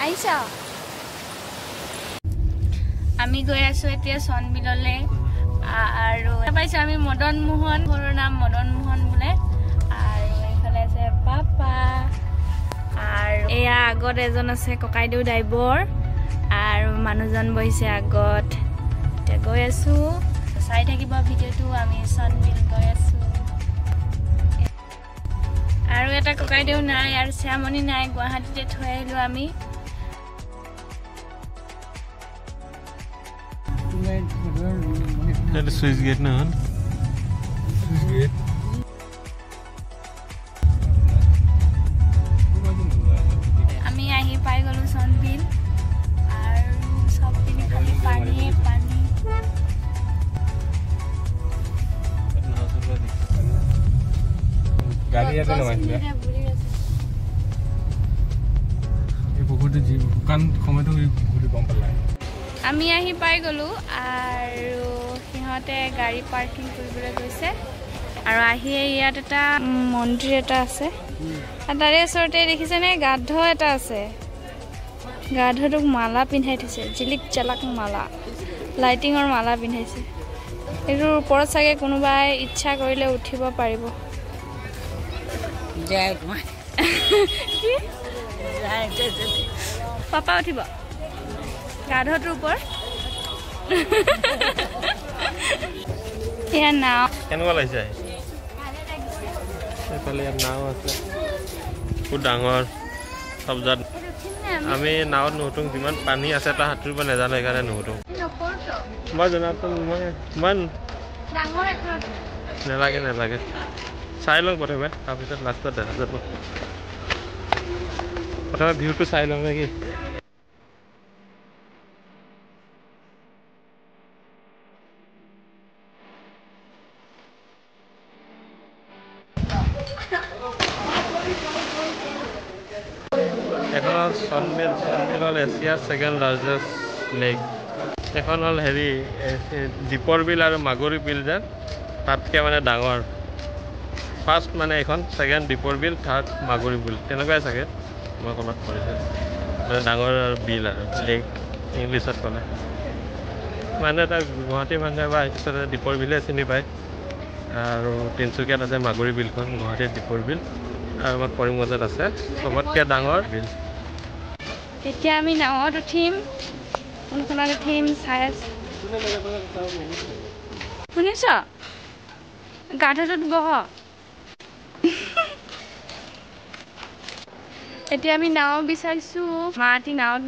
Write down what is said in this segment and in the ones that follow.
আইছা আমি গৈ আছো এতিয়া সনবিললে আৰু পাইছো আমি মদন মোহন ঘৰৰ নাম মদন মোহন বোলে আৰু এইফালে আছে পাপা আৰু এয়া আগত এজন আছে ককাইদেউ ড্ৰাইভাৰ আৰু মানুহজন বহিছে আগত এতিয়া গৈ আছো চাই থাকিব ভিডিঅ'টো আমি সনবিল গৈ আছো আৰু এটা ককাইদেউ নাই আৰু শ্যামনি নাই গুৱাহাটীতে থৈ আহিলো আমি That is Swiss gate na han. Swiss gate. আমি আহি পাই গলো সনবিল আৰু সব দিন খালি পানী পানী গাড়ী আছে না মানে এই বহুত জি দোকান সময়টো ঘুৰি গম পালা আমি আহি পাই গলো আৰু সিহঁতে গাড়ী পাৰ্কিং কৰিবলৈ গৈছে আৰু আহি ইয়াত এটা মন্দিৰ এটা আছে তাৰে ওচৰতে দেখিছেনে গাধ এটা আছে গাধটোক মালা পিন্ধাই থৈছে জিলিক জালাক মালা লাইটিঙৰ মালা পিন্ধাইছে এইটোৰ ওপৰত চাগে কোনোবাই ইচ্ছা কৰিলে উঠিব পাৰিব পাপা উঠিব গাধটোৰ ওপৰত এয়া নাও কেনেকুৱা লাগিছে এইফালে নাও আছে বহুত ডাঙৰ সবজাত আমি নাৱত নুঠোঁ যিমান পানী আছে তাৰ সাঁতুৰিব নাজানো সেইকাৰণে নুঠোঁ মই জনাতো ইমান নালাগে নালাগে চাই লওঁ প্ৰথমে তাৰপিছত লাষ্টত দেখা যাব প্ৰথমে ভিউটো চাই লওঁ নেকি এখন হ'ল সনবিল হ'ল এছিয়াৰ ছেকেণ্ড লাৰ্জেষ্ট লেক এখন হ'ল হেৰি দীপৰ বিল আৰু মাগুৰী বিল যেন তাতকৈ মানে ডাঙৰ ফাৰ্ষ্ট মানে এখন ছেকেণ্ড দীপৰ বিল থাৰ্ড মাগুৰী বিল তেনেকুৱাই চাগে মই ক'ৰবাত পঢ়িছোঁ মানে ডাঙৰ বিল আৰু লেক ইংলিছত ক'লে মানুহে এটা গুৱাহাটীৰ মানুহে বা পিছতে দীপৰ বিলে চিনি পায় আৰু তিনিচুকীয়াত আছে মাগুৰী বিলখন গুৱাহাটীৰ দীপৰ বিল আৰু আমাৰ কৰিমগঞ্জত আছে চবতকৈ ডাঙৰ বিল এতিয়া আমি নাৱত উঠিম কোনখনত উঠিম চাই আছো শুনিছ গাধটোত বহ এতিয়া আমি নাও বিচাৰিছো মাহঁতি নাৱত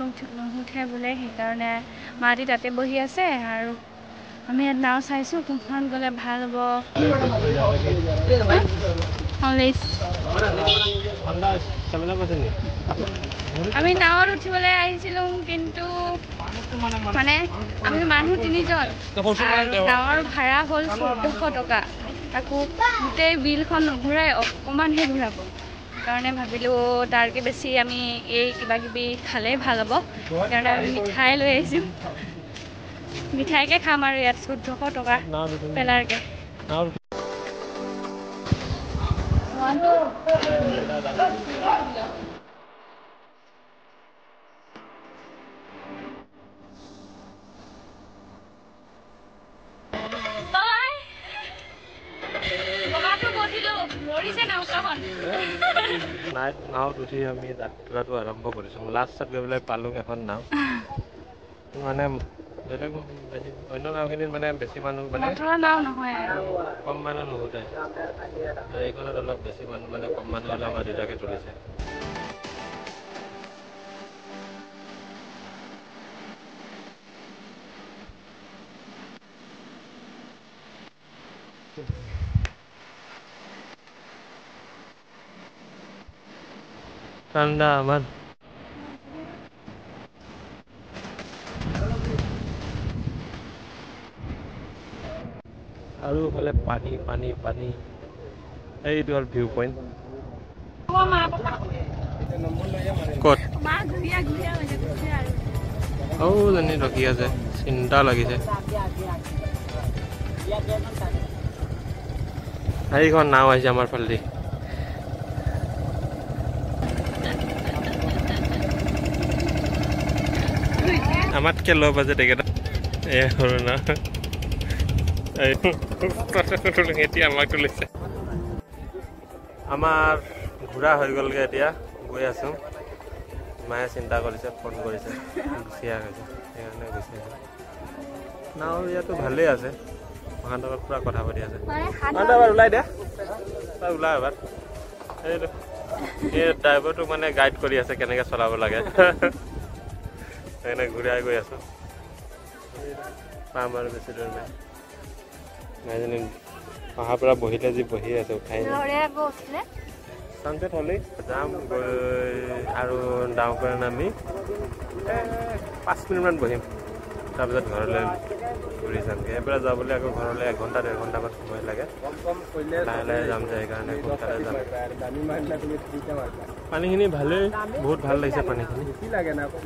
নুঠে বোলে সেইকাৰণে মাহঁতি তাতে বহি আছে আৰু আমি ইয়াত নাও চাইছো কোনখন গ'লে ভাল হ'ব আমি নাৱত উঠিবলৈ আহিছিলো কিন্তু মানে আমি মানুহ 3জন নাৱৰ ভাড়া হ'ল 1400 টকা তাকো গোটেই বিলখন নুঘূৰাই অকণমানহে ঘূৰাব সেইকাৰণে ভাবিলোঁ তাৰকে বেছি আমি এই কিবা কিবি খালেই ভাল হ'ব সেইকাৰণে আমি মিঠাই লৈ আহিছোঁ মিঠাইকে খাম আৰু ইয়াত 1400 টকা পেলাৰকে নাৱত উঠি আমি যাত্ৰাটো আৰম্ভ কৰিছোঁ লাষ্টত গৈ পেলাই পালোঁ এখন নাও মানে বেলেগ অন্য নাওখিনিত মানে বেছি মানুহ মানে নাও নহয় কম মানুহ নুঠে এইখনত অলপ বেছি মানুহ মানে কম মানুহ হ'লে আমাৰ দুটাকে তুলিছে ঠাণ্ডা আমাৰ আৰু ফালে পানী পানী পানী এইটো হ'ল ভিউ পইণ্ট ক'ত জানি ৰখি আছে চিন্তা লাগিছে এইখন নাও আহিছে আমাৰ ফালেদি আমাতকৈ ল' বাজেট এইকেইটা এই সৰু না এতিয়া আমাক তুলিছে আমাৰ ঘূৰা হৈ গ'লগৈ এতিয়া গৈ আছোঁ মায়ে চিন্তা কৰিছে ফোন কৰিছে গুচি গৈছে সেইকাৰণে গুচি আহিছে নাও ইয়াতো ভালেই আছে মহান্ত পুৰা কথা পাতি আছে এবাৰ ওলাই দিয়া তই ওলাই এবাৰ এইটো এই ড্ৰাইভাৰটোক মানে গাইড কৰি আছে কেনেকৈ চলাব লাগে সেইকাৰণে ঘূৰাই গৈ আছোঁ পাম আৰু বেছি দূৰ নাই নাইজনী অহাৰ পৰা বহিলে যি বহি আছে উঠাই চানচেট হ'লেই যাম গৈ আৰু ডাঙৰ পৰা নামি 5 মিনিটমান বহিম তাৰপিছত ঘৰলৈ ঘূৰি যামগৈ এইবাৰ যাবলৈ আকৌ ঘৰলৈ 1 ঘণ্টা 1.5 ঘণ্টামান সময় লাগে লাহে লাহে যাম যে সেইকাৰণে সোনকালে যাম পানীখিনি ভালেই বহুত ভাল লাগিছে পানীখিনি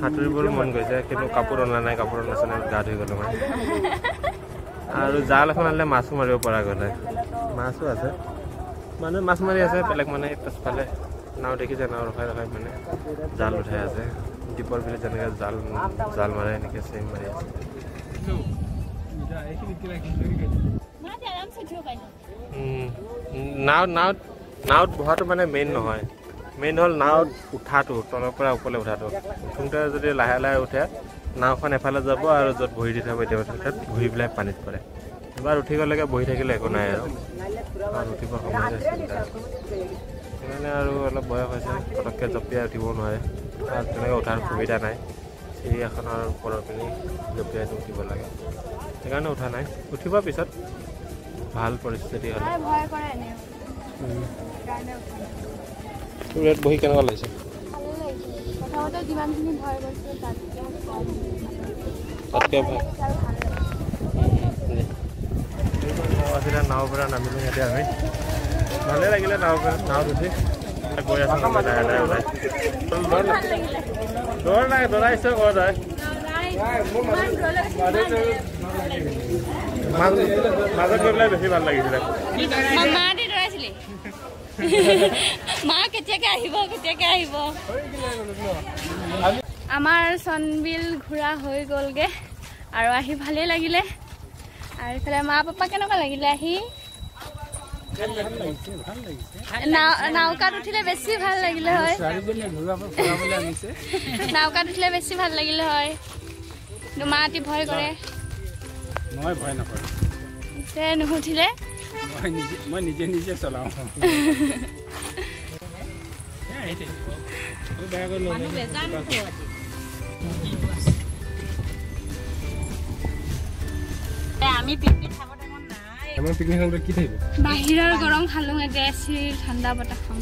সাঁতুৰিবলৈ মন গৈছে কিন্তু কাপোৰ অনা নাই কাপোৰ নাচনে গা ধুই গ'লোঁ মানে আৰু জাল এখন আনিলে মাছো মাৰিব পৰা গ'লে মাছো আছে মানুহে মাছ মাৰি আছে বেলেগ মানে পাছফালে নাও দেখিছে নাও ৰখাই ৰখাই মানে জাল উঠাই আছে দীপৰ বিলত যেনেকৈ জাল মাৰে এনেকৈ চেম মাৰি আছে নাৱত বহাটো মানে মেইন নহয় মেইন হ'ল নাৱত উঠাটো তলৰ পৰা ওপৰলৈ উঠাটো উঠোঁতে যদি লাহে লাহে উঠে নাওখন এফালে যাব আৰু য'ত বহি দি থাকিব এতিয়া তাত ঘূৰি পেলাই পানীত পৰে এবাৰ উঠি গ'লেকে বহি থাকিলে একো নাই আৰু উঠিব সময় চিন্তা সেইকাৰণে আৰু অলপ বয়স হৈছে পটককৈ জঁপিয়াই উঠিব নোৱাৰে আৰু তেনেকৈ উঠাৰ সুবিধা নাই চিৰি এখনৰ ওপৰৰ পিনি জঁপিয়াই উঠিব লাগে সেইকাৰণে উঠা নাই উঠিব পিছত ভাল পৰিস্থিতি হ'লে ইয়াত বহি কেনেকুৱা লাগিছে তাতকৈ ভাল আছিলে নাও পৰা নামিলোঁ এতিয়া আমি ভালেই লাগিলে নাৱত উঠি গৈ আছোঁ লাহে লাহে ওলাই দৌৰ নাই দৌৰাইছে ক'ত হয় মাজত গৈ পেলাই বেছি ভাল লাগিছিলে আমাৰ চনবিল ঘূৰা হৈ গ'লগে আৰু আহি ভালেই লাগিলে আৰু এইফালে মা পাপা কেনেকুৱা লাগিলে আহি নাওকাত উঠিলে বেছি ভাল লাগিলে হয় নাওকাত উঠিলে বেছি ভাল লাগিলে হয় মা আতি ভয় কৰে মই ভয় নকৰোঁ নুঠিলে মই নিজে নিজে চলাওঁ বাহিৰৰ গৰম খালো এচি ঠাণ্ডা বতাহ খাওঁ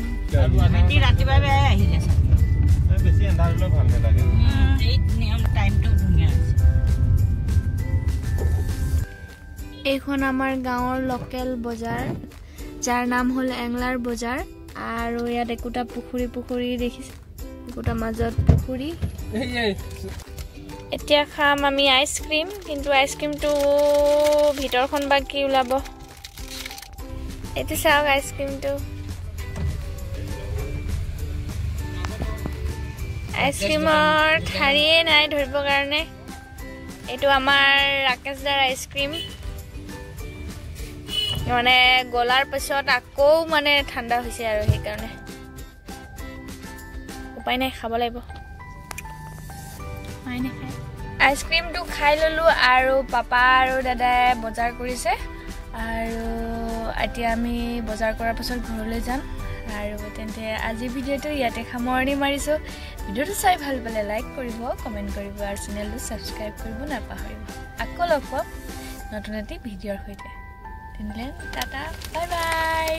ৰাতিপুৱা আহিলে বেছি এন্ধাৰ হ'লেও ভাল নালাগে টাইমটো ধুনীয়া এইখন আমাৰ গাঁৱৰ লোকেল বজাৰ যাৰ নাম হ'ল এংলাৰ বজাৰ আৰু ইয়াত একোটা পুখুৰী দেখিছে একোটা মাজত পুখুৰী এতিয়া খাম আমি আইচক্ৰীম কিন্তু আইচক্ৰীমটো ভিতৰখন বা কি ওলাব এইটো চাওক আইচক্ৰীমটো আইচক্ৰীমৰ ঠাৰিয়ে নাই ধৰিবৰ কাৰণে এইটো আমাৰ ৰাকেশ দাৰ আইচক্ৰীম মানে গলাৰ পিছত আকৌ মানে ঠাণ্ডা হৈছে আৰু সেইকাৰণে উপায় নাই খাব লাগিব আইচক্ৰীমটো খাই ল'লোঁ আৰু পাপা আৰু দাদাই বজাৰ কৰিছে আৰু এতিয়া আমি বজাৰ কৰাৰ পাছত ঘৰলৈ যাম আৰু তেন্তে আজি ভিডিঅ'টো ইয়াতে সামৰণি মাৰিছোঁ ভিডিঅ'টো চাই ভাল পালে লাইক কৰিব কমেণ্ট কৰিব আৰু চেনেলটো ছাবস্ক্ৰাইব কৰিব নাপাহৰিব আকৌ লগ পাম নতুন এটি ভিডিঅ'ৰ সৈতে তেন্তে টাটা বাই বাই